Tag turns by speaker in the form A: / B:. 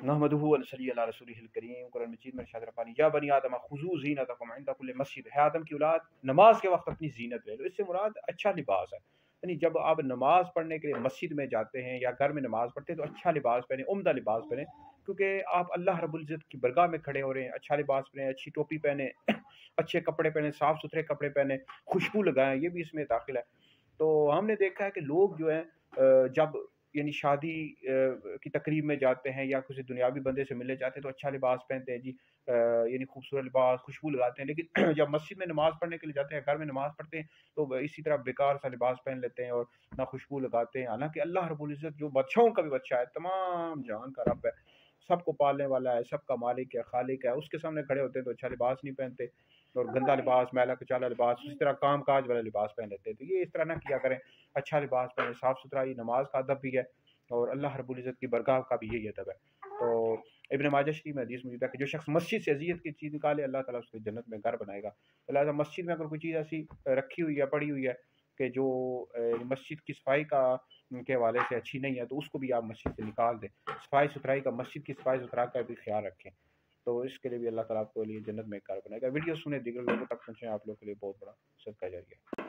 A: نحمدہ و نصلی علی رسولہ الکریم۔ قرآن مجید میں ارشاد ربانی یا بنی آدم خذوا زینتکم عند کل مسجد، ہے آدم کی اولاد نماز کے وقت اپنی زینت لے لو۔ اس سے مراد اچھا لباس ہے، یعنی جب آپ نماز پڑھنے کے لیے مسجد میں جاتے ہیں یا گھر میں نماز پڑھتے ہیں تو اچھا لباس پہنیں، عمدہ لباس پہنیں، کیونکہ آپ اللہ رب العزت کی برگاہ میں کھڑے ہو رہے ہیں۔ اچھا لباس پہنیں، اچھی ٹوپی پہنیں، اچھے کپڑے پہنیں، صاف ستھرے کپڑے پہنیں، خوشبو لگائیں، یہ بھی اس میں داخل ہے۔ تو ہم نے دیکھا ہے کہ لوگ جو ہیں جب یعنی شادی کی تقریب میں جاتے ہیں یا کسی دنیاوی بندے سے ملنے جاتے ہیں تو اچھا لباس پہنتے ہیں جی، یعنی خوبصورت لباس، خوشبو لگاتے ہیں، لیکن جب مسجد میں نماز پڑھنے کے لیے جاتے ہیں، گھر میں نماز پڑھتے ہیں تو اسی طرح بیکار سا لباس پہن لیتے ہیں اور نہ خوشبو لگاتے ہیں۔ حالانکہ اللہ رب العزت جو بادشاہوں کا بھی بادشاہ ہے، تمام جہان کا رب ہے، سب کو پالنے والا ہے، سب کا مالک ہے، خالق ہے، اس کے سامنے کھڑے ہوتے ہیں تو اچھا لباس نہیں پہنتے اور گندا لباس، میلا کچالا لباس، اسی طرح کام کاج والا لباس پہن لیتے ہیں۔ تو یہ اس طرح نہ کیا کریں، اچھا لباس پہنیں، صاف ستھرائی نماز کا ادب بھی ہے اور اللہ رب العزت کی برگاہ کا بھی یہی ادب ہے۔ تو ابن ماجہ شریف میں حدیث موجود ہے کہ جو شخص مسجد سے اذیت کی چیز نکالے اللہ تعالیٰ اس کو جنت میں گھر بنائے گا۔ لہٰذا مسجد میں اگر کوئی چیز ایسی رکھی ہوئی ہے، پڑی ہوئی ہے کہ جو مسجد کی صفائی کے حوالے سے اچھی نہیں ہے تو اس کو بھی آپ مسجد سے نکال دیں۔ صفائی ستھرائی کا، مسجد کی صفائی ستھرائی کا بھی خیال رکھیں، تو اس کے لیے بھی اللہ تعالیٰ آپ کو لیے جنت میں گھر بنائے گا۔ ویڈیو سنیں، دیگر لوگوں تک پہنچیں، آپ لوگوں کے لیے بہت بڑا صدقہ جاریہ ہے۔